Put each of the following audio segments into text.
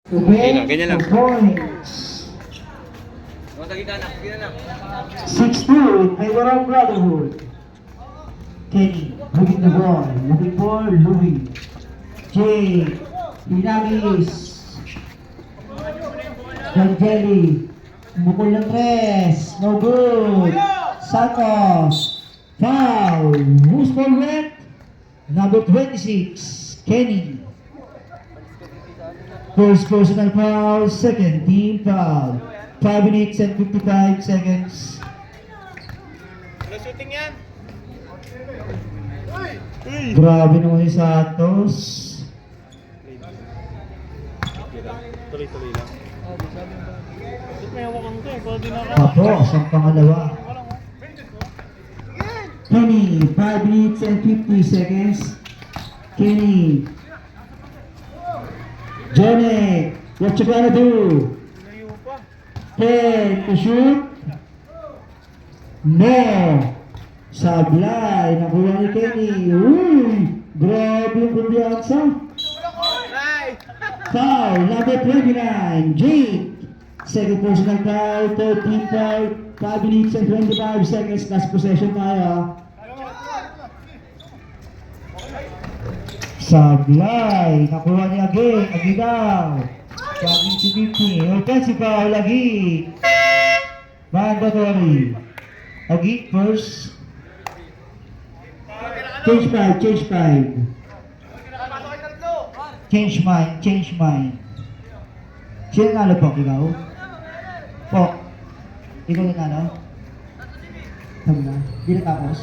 Ganyan lang. Points. Sa gitna na. 6-2 in favor of Brotherhood. Kenny, moving the ball. Moving for Louis. Jay, Pinagis. Jelly. Mukul ng tres. No good. Santos. Foul. Who's for red? Number 26, Kenny. First personal foul, second team foul. 5 minutes and 55 seconds. Ano shooting yan? Grabe naman yung Santos. Tuloy-tuloy lang. Tapos ang pangalawa. Kenny, 5 minutes and 50 seconds. Kenny. Johnny, what you gonna do? 10 to shoot. No. Sablay, nakuha ni Kenny. Uy, grabe yung kumbiyansa. Foul, number 29, Jake. Second personal foul, third team foul. 5 minutes and 25 seconds. Last possession tayo. Sablay, nakuha ni Aging, Aguilaw. Paging si Vicky, offensive foul, Aging. Mandatory. Aging first. Change 5, change 5. Change mind. Sino nalo po, ikaw? Po. Ikaw yung nalo? Sabi na, di na tapos.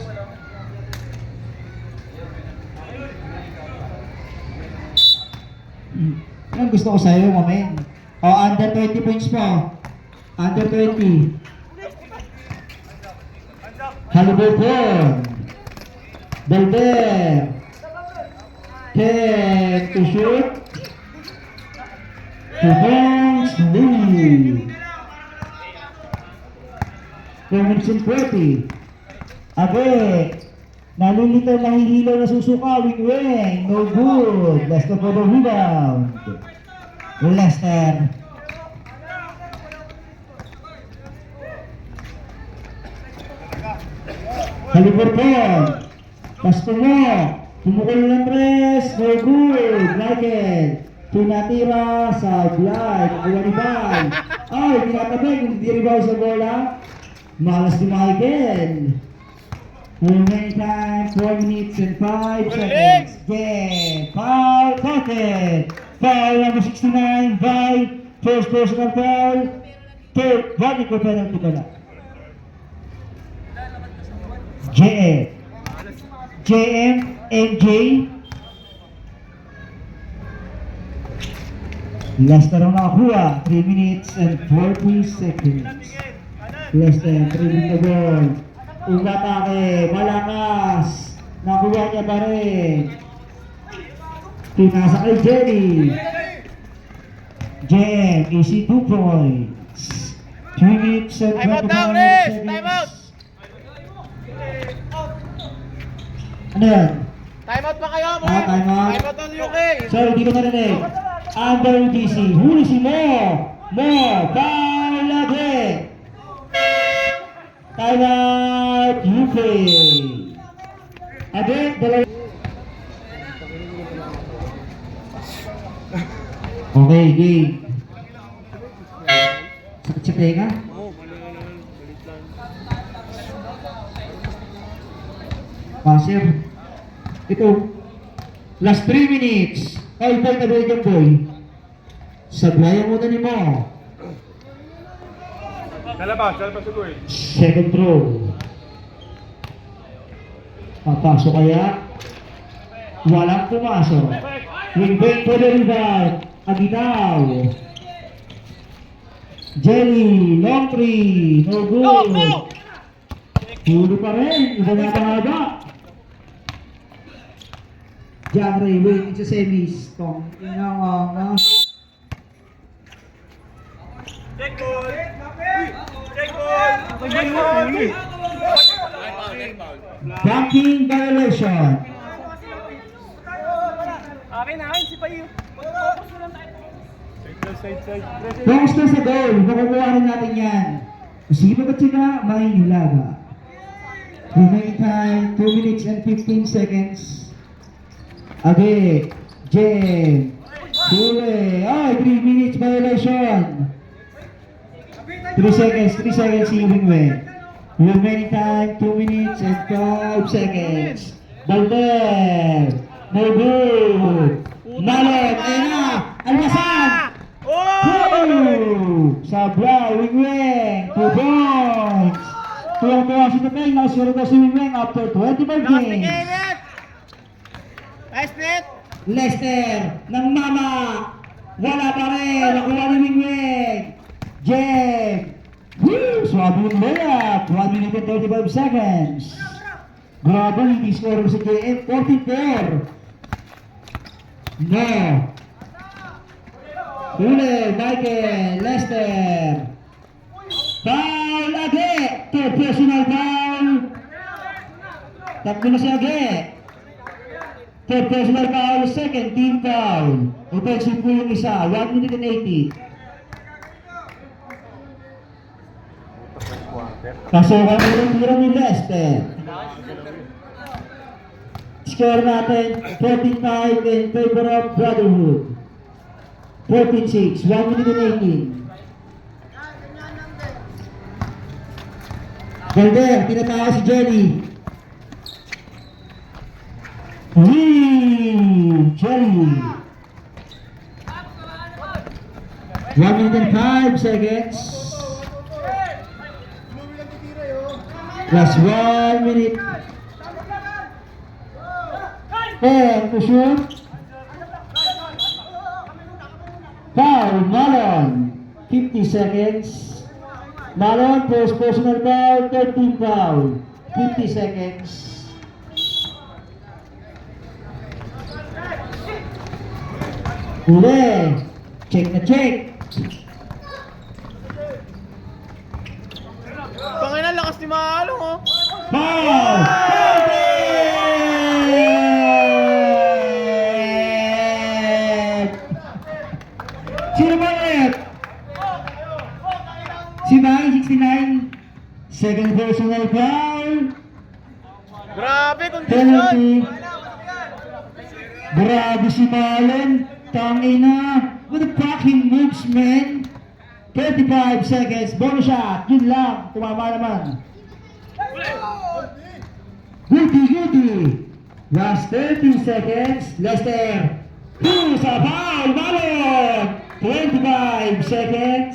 Yan gusto ko sa'yo, mamen. O, under 20 points po. Under 20. Halliburton. Belder. 10 to shoot. 2 points, lead. 4 minutes and 40. Abe. Nalilito, nahihilo na susuka, wing-wing, no good. Lester for the rebound. Lester. Halliburton. Pasto mo. Pumukul ng tres, no good. Michael. Pinatira sa blind. Nakuha ni Bay. Ay, tinatabay. Hindi rebound sa bola. Malas ni Michael. Remaining time, 4 minutes and 5 seconds. Game. Foul, pocket. Foul number 69 by first personal foul. Third, vertical penalty pala. JM, MJ. Lester ang nakakuha. 3 minutes and 40 seconds. Lester, dribbling the ball. Umatake, malakas. Nakuha niya pa rin. Pinasa kay Jenny. Jen, easy 2 points. 3 minutes and 25 seconds. Time out! Ano yan? Time out pa kayo, bro! Time out. Time out on UK! Sorry, hindi ko narinig. Under DC, huli si Mo. Foul lagi. Time out, UK. Again, dalawa. Okay, game. Sakit sa tenga? Sir. Ito. Last 3 minutes. Ay, boy, na boy, boy. Sablayan mo na ni Mo. Lalabas si Boy. Second throw. Papasok kaya? Walang pumasok. Wing-wing for the rebound. Aguilaw. Jelly. Long three. No good. Huli pa rin. Iba na mahaba. John Ray waiting sa semis. Tong inang Check ball! Check ball! Blocking violation. Akin si Payo. Focus mo lang tayo. Side. Focus na sa goal. Makukuha rin natin yan. Sige ba sila? Mahinhilaga. Remaining time, 2 minutes and 15 seconds. Age, Jem, Huli. Ay, 3 minutes violation. 3 seconds si Wingway. Remaining time, 2 minutes and 5 seconds. Balder, no good. Malot, ayun na, almasan. Oh! Sabra, Wingway, 2 points. Tuwang-tuwa si Tapeng, nakasuro ko si Wingway after 25 games. Nice net! Lester ng Mama. Wala pa rin. Nakuha ni Wingwing. Jem. Woo! Swabe yung layup. 1 minute and 35 seconds. Grabe, hindi score si JM. 44. No. Huli, Michael. Lester. Foul Age. Third personal foul. Tatlo na si Age. Third personal foul, second team foul. Offensive po yung isa, 1 minute and 80. Pasukan ulit tira ni Lester. Score natin, 45 in favor of Brotherhood. 14-6, 1 minute and 18. Golder, tinatawa si Jenny. Jelly. 1 minute and 5 seconds. Plus 1 minute. And to shoot. Foul, Malon. 50 seconds. Malon, first personal foul, 13 foul. 50 seconds. Huli. Check na check. Pangina, lakas ni Maalong oh. Foul! Sino ba ulit? Si Bay, 69. Second personal foul. Grabe, condition! Penalty. Grabe si Malen. Tangina. What the fucking moves, man. 35 seconds. Bonus shot. Yun lang. Tumama naman. Goody. Last 30 seconds. Lester. Sa foul. Malon. 25 seconds.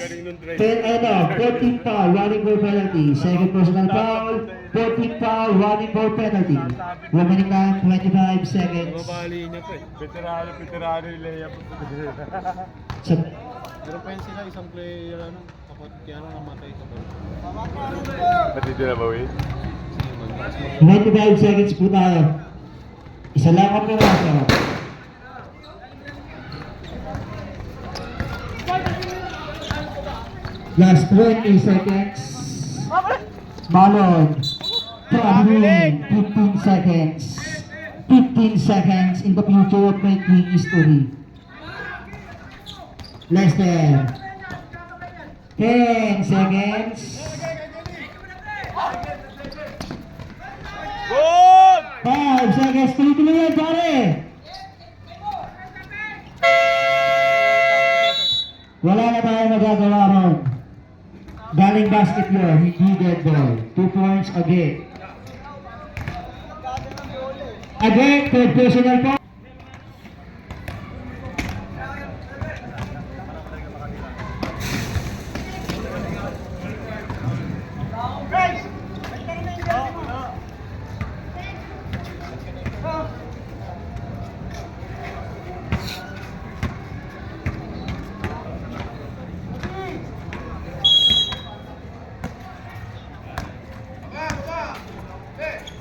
14 foul. Running for penalty. Second personal foul. 14 foul. Running for penalty. Remaining time 25 seconds. Mabali niya to eh. Veterano yung layup. Sa Meron pa yun sila, isang player, kapag kaya namatay ka ba? Pati din na bawi? 95 seconds po tayo. Isa lang ang piraso. Last 20 seconds. Malon. Traveling. 15 seconds. 15 seconds in the future of making history. Lester. 10 seconds. Good! 5 seconds. Tuloy-tuloy yan, pare. Wala na tayo magagawa ron. Galing basket yun, hindi dead ball. 2 points again. Again, third personal foul.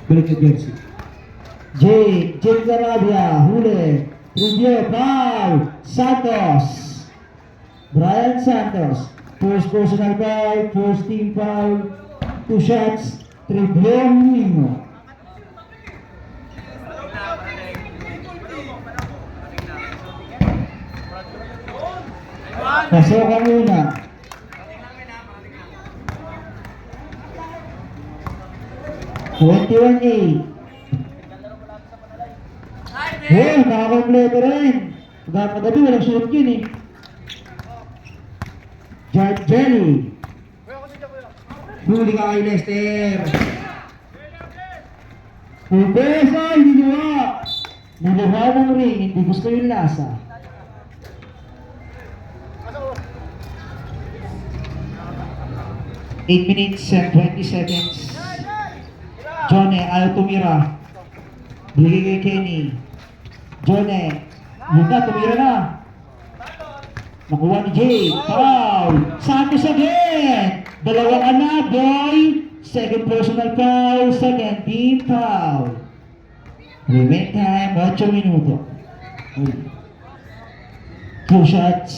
Balik ke jersey. Jake Garabia, huli, review, foul, Santos, Brian Santos, first personal foul, first team foul, 2 shots, triple minimo. Pasok ka muna. $21.8. Oh, nakakompleto rin. Pagkakagabi, walang shoot yun eh. Jar Jelly. Huli ka kay Lester. Pupesa, hindi niwa. Nabuha ng ring, hindi gusto yung lasa. Eight minutes and 20 seconds. Johnny, ayaw tumira. Bigay kay Kenny. Johnny, yun na, tumira na. Nakuha ni Jay. Foul. Santos again. Dalawang anaboy. Second personal foul. Second team foul. Remain time, 8 minuto. Two shots.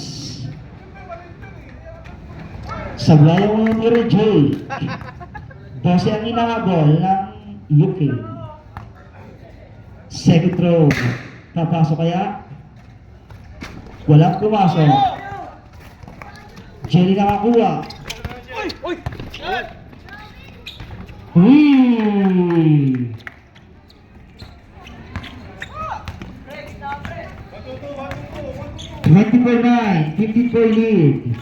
Sablayan mo yung ni Jay. 12 ang inahabol ng UK. Second throw. Papasok kaya? Walang pumasok. Jelly nakakuha. Uy! $24-9, 54 lead.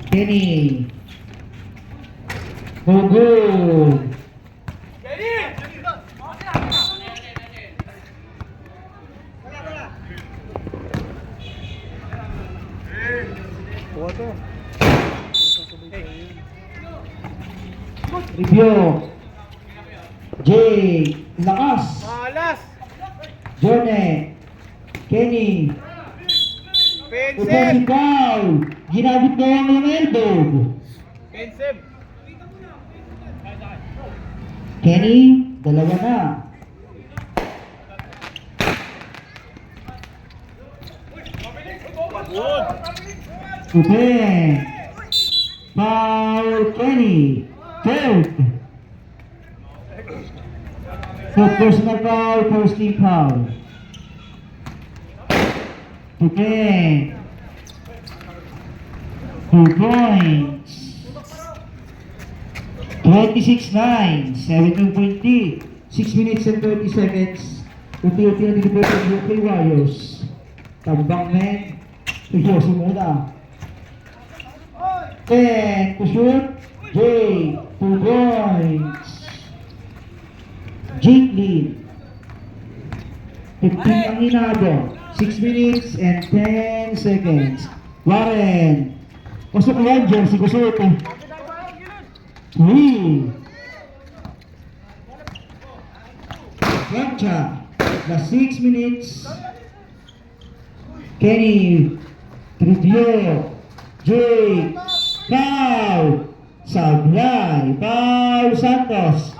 Kenny. Oh, good. Review. Jay. Lakas. Malas! Johnny. Kenny. Pensive! Ikaw. Ginabit mo ang mga elbow. Pensive! Kenny, dalawa na. Good! Okay. Foul Kenny. Third. Third personal foul, first team foul. Okay. 2 points. 26-9, 7.3, 6 minutes and 30 seconds. Unti-unti na dito yung UK Warriors. Tambang men, seryoso muna. 10 to shoot, Jay, 2 points. Jake lead. 15 ang inabo, 6 minutes and 10 seconds. Warren, pasok ko yan, jersey ko suot eh. Gotcha. Last 6 minutes. Kenny. Trivio. Jake. Foul. Sablay. Foul Santos.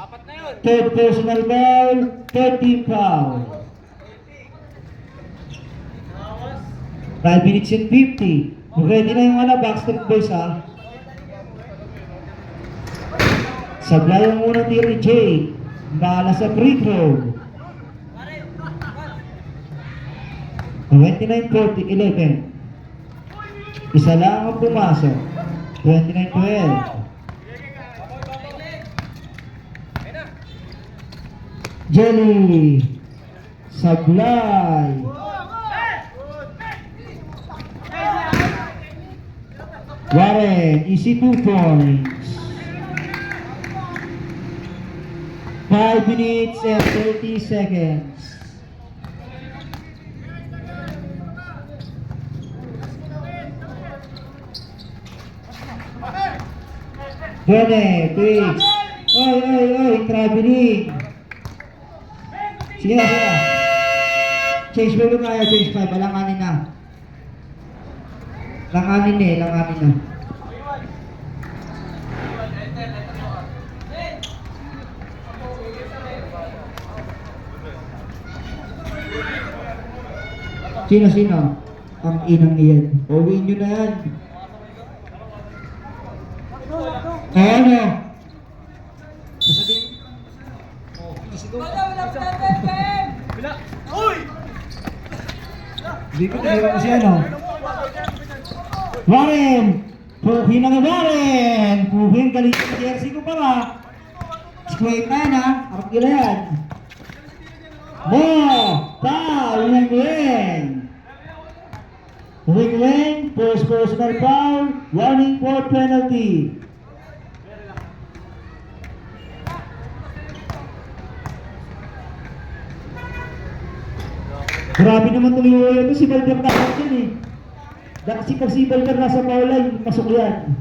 Third personal foul. Third team foul. 5 minutes and 50. Ready na yung Backstreet Boys ha. Sablay ang unang tiro ni Jay. Bahala sa free throw. 29-40-11. Isa lang ang pumasok. 29-12. Jelly. Sablay. Warren, easy 2 points. 5 minutes and 30 seconds. Johnny, please. Oy, traveling. Sige na. Change mo yung kaya, change 5. Langanin na. Langanin na. Sino? Ang inang iyan. Uwiin nyo na yan. Ano? Sasabihin. Wala! Uy! Hindi ko tinira ko siya, no? Warren! Puhin na nga Warren! Puhin, galing sa jersey ko para. Square na yan, ha? Harap nila yan. Mo! Foul! Wing-wing! Wing-wing, first personal foul, warning for penalty. Grabe naman tuloy ito si Balder na yan eh. Kasi pag si Balder nasa foul line, pasok yan.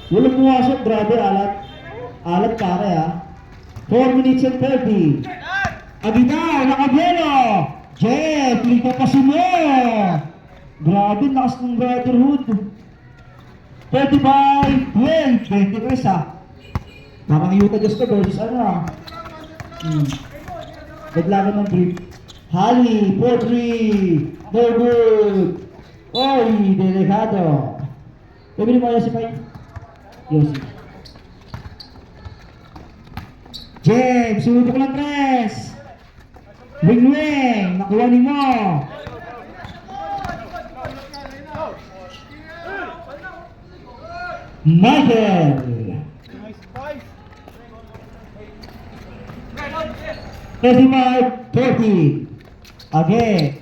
Walang pumasok, grabe, alat. Alat pare ha. 4 minutes and 30. Abitaw, nakabelo. Jeff, lito pa mo. Grabe, lakas ng brotherhood. 35, 12, 23 ha. Parang Utah Jazz ka versus ano ha. Naglaban ng brief. Hali, 4-3, no good. Oy, delikado. Pabili mo Yossi Pai. Yossi. James, sumubok lang tres. Wing-wing, nakuha ni mo. Michael. Nice five. 35-40. Again.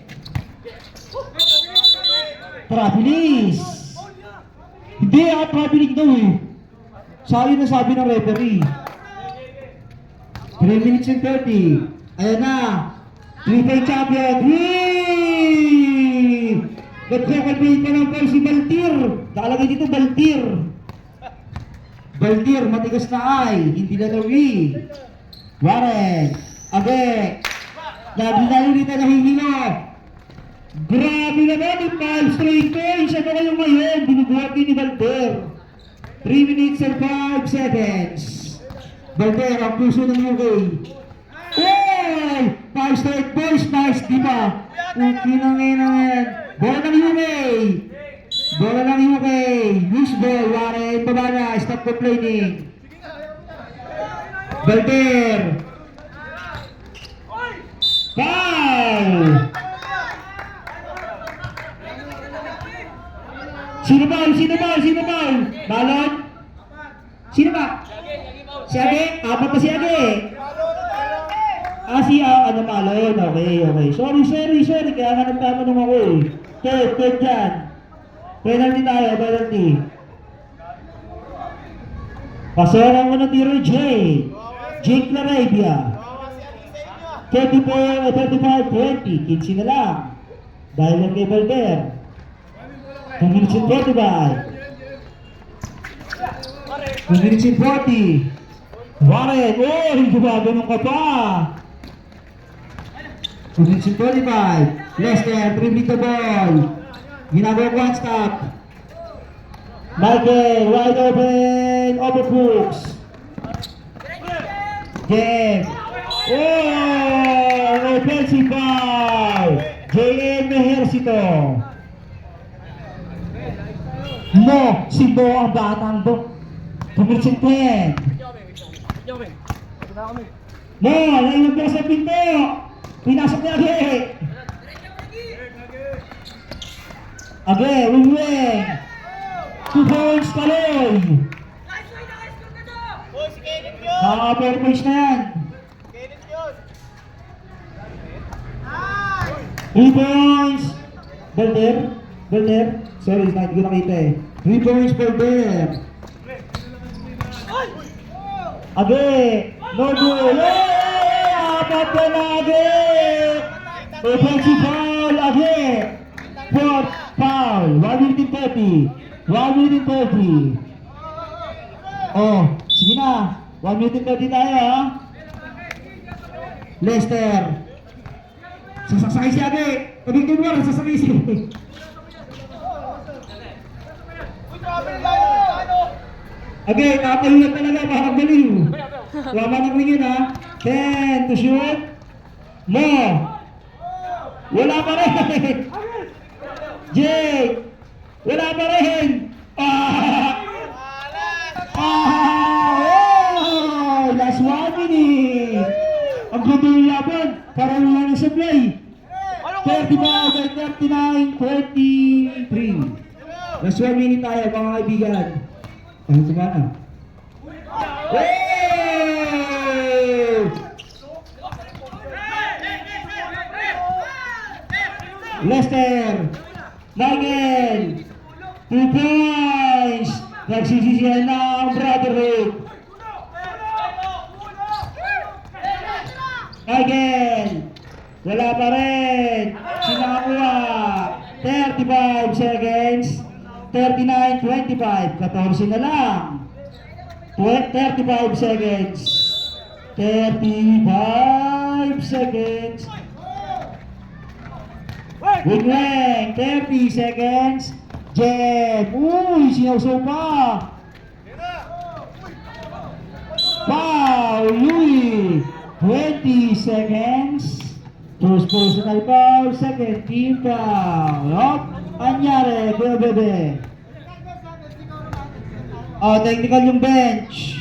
Trabilis. Hindi trabilis daw eh. Sabi na sabi ng referee. 3 minutes and 30. Ayan na. 3-time champion. Whee! Nagkakalbihit pa ng foul si Baltir. Nakalagay dito Baltir. Baltir, matigas na ay. Hindi na daw Warren. Again. Nabinalo nito na hihilo. Grabe naman yung 5 straight points. Ano kayo ngayon? Binubuhat ni Balder. 3 minutes and 5 seconds. Balder, ang puso ng UK. Oy! 5 straight points. Nice, di ba? Kinangin naman. Bola ng UK. Bola ng UK. Loose ball. Warren, baba na. Stop complaining. Balder. Foul! Sino ba? Balon? Sino ba? Si Age? Apat pa si Age. Si ano Balon? Okay. Sorry. Kaya nga nagtatanong ako eh. Ted dyan. Penalty tayo, penalty. Pasorang ko ng tiro Jake Larabia. 35-20. 15 na lang. Dahil lang kay Balder. 2 minutes and 45. 2 minutes and 40. Warren. Oh, gumagano'n ka pa. 2 minutes and 45. Lester, dribbling the ball. Ginagawa one stop. Michael, wide open. Overbrooks. Jeff. Oh, offensive foul. JM Mejercito. No, si Bo ang batang do. 2 minutes and 10. No, naiwan ko sa pinto. Pinasok niya Age, wing-wing. 2 points Kaloy. Oh, si Kenneth yun. Naka-4 points na yan. Kenneth yun. 3 points. Balder. Sorry, hindi ko nakita eh. 3 points Balder. Age, no goal. Apat na na Age. Offensive foul, Age. 4th foul. 1 minute and 30. 1 minute and 30. Oh, sige na. 1 minute and 30 tayo ha. Lester. Sasakay si Age. Pagiging mo, sasakay si Age, nakapahilap talaga. Parang baliw. Wala nang ringin ha. 10 to shoot. Mo. Wala pa rin. Jake. Wala pa rin. Last 1 minute. Ang ganda yung laban. Parang wala na supply. 35 and 39, 23. Last 1 minute tayo mga kaibigan. Ano ito na? Lester, Nigel, 2 points. Nagsisisihan na ang Brotherhood. Nigel, wala pa rin. Sinakakuha. 35 seconds. 39-25. 14 na lang. 35 seconds. 35 seconds. Wing-wing, 30 seconds. Jeff, uy, sinawsaw pa. Foul, Louis, 20 seconds. First personal foul, second team foul. Hop, anyari, Kuya Bebe. Oh, technical yung bench.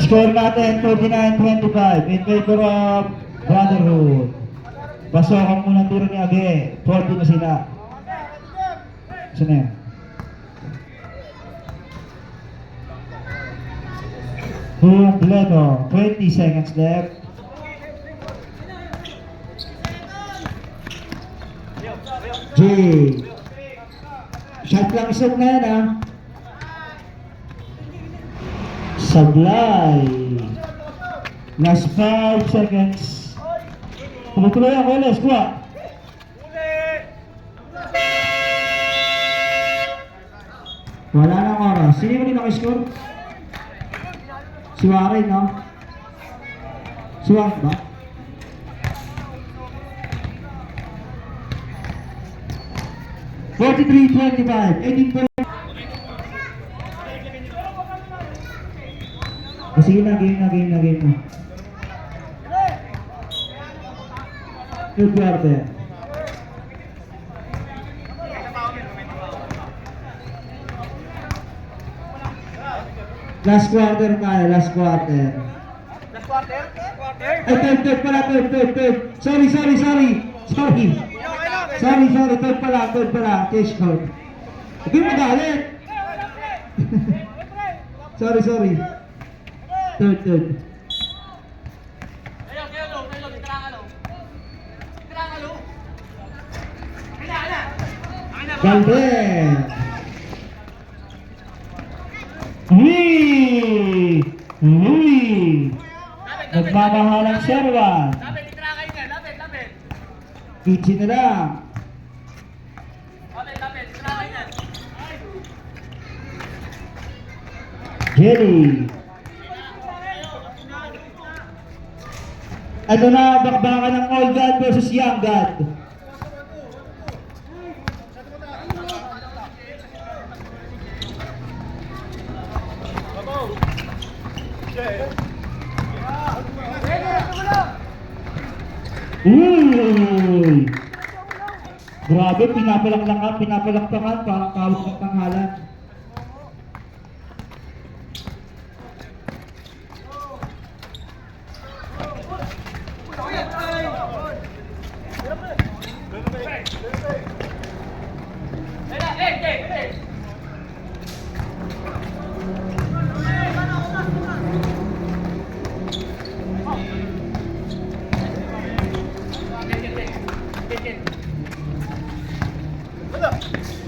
Score natin 49-25 in favor of Brotherhood. Pasokan muna tiro ni Age. 40 na sila. Saan na yan? Completo. 20 seconds left. J. Shot lang isog na yan ah. Sablay. Last 5 seconds. Tumutuloy ako, let's go. Wala nang oras. Sino yung nakiscore? Si Warren, no? Si Warren ba? (43-25) 18 points. Sige na, game na. Third quarter. Last quarter tayo, last quarter. Last quarter? Ay, third pala. Sorry. Third pala. Case code. Hindi mo magalit. Sorry. Third. Galvez. Louis. Nagmamahalang Sherwan. Kitsi na lang. Jelly. Ano na, bakbakan ng Old God versus Young God. Uy! Grabe, pinapalakpakan, parang kawag ng pangalan.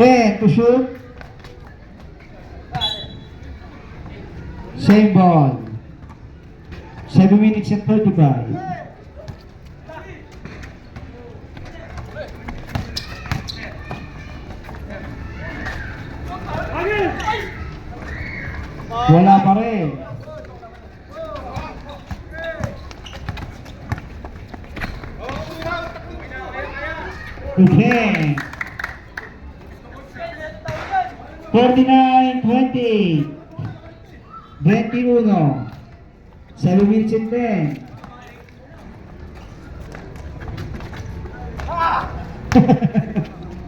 Ten to shoot. Same ball. 7 minutes and 35. Wala pa rin. Okay. 49-20. 21. 7 minutes and 10.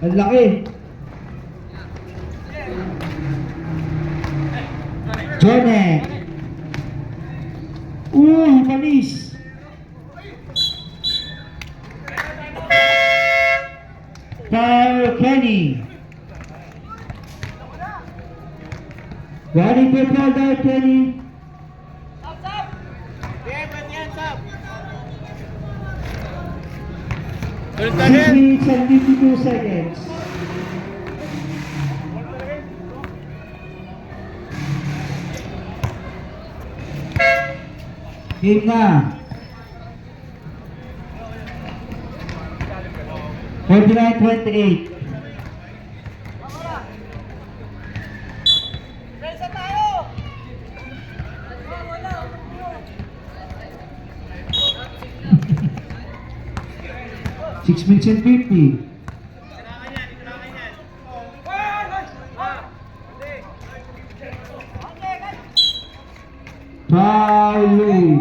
Ang laki. Jonek. Palis. Foul Kenny. Running for foul down Kenny. Yeah, but hands up. 6 Turn minutes and 52 seconds. Game na. 49-28. Prensa tayo! 6 minutes and 50. Foul.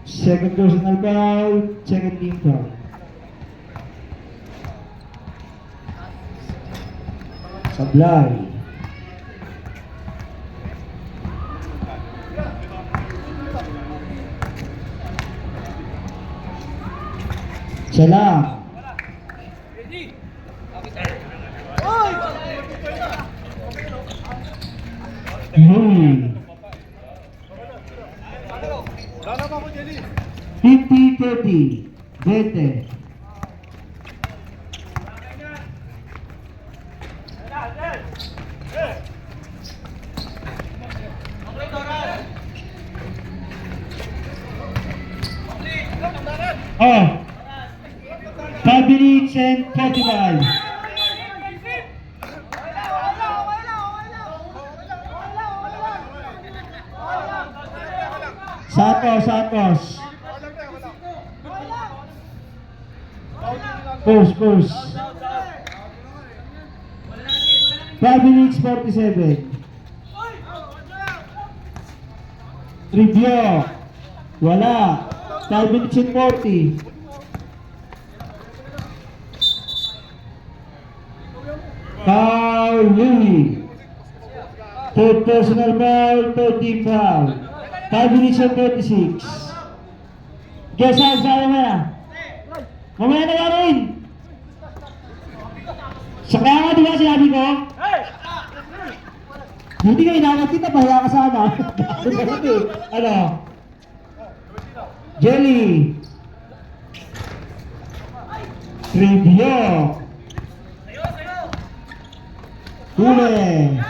Second personal foul, second team foul. Sablay. Salam. Yun. 50-30. 20. Oh. 5 minutes and 45. Santos. Post. 5 minutes 47. Review. Wala. 5 minutes and 40. Foul Louis. Third personal foul, third team foul. 5 minutes and 36. Guess how, sabi mo na? Mamaya na rin! Sa kaya nga, di ba sinabi ko? Hindi ka inawag kita, pahiya ka sana. Ano? Jelly. Trivio. Huli.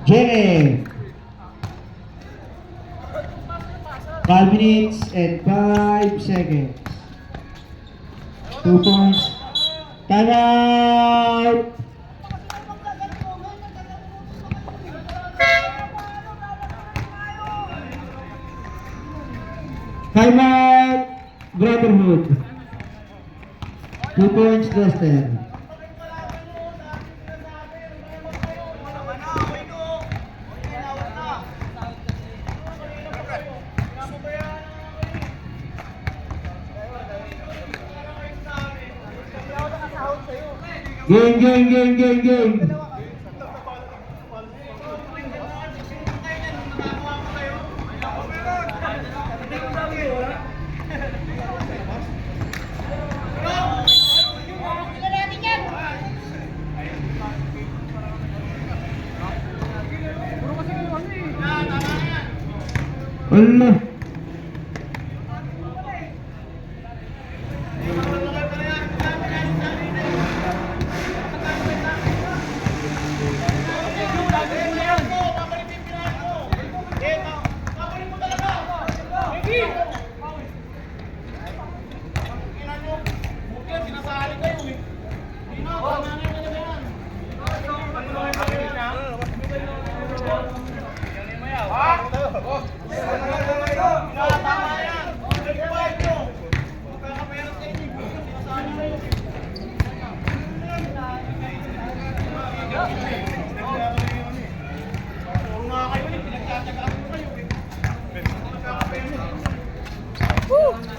Jerry. 5 minutes and 5 seconds. 2 points. Time out! Time out! Brotherhood. 2 points Dustin. Game. Allah.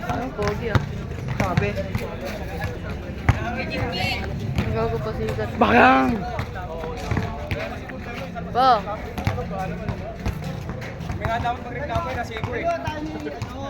Ang pogi ah. Sabi. Ang gago pa sikat. Bakang! Pa! May nga dapat magreklamo na sigo eh.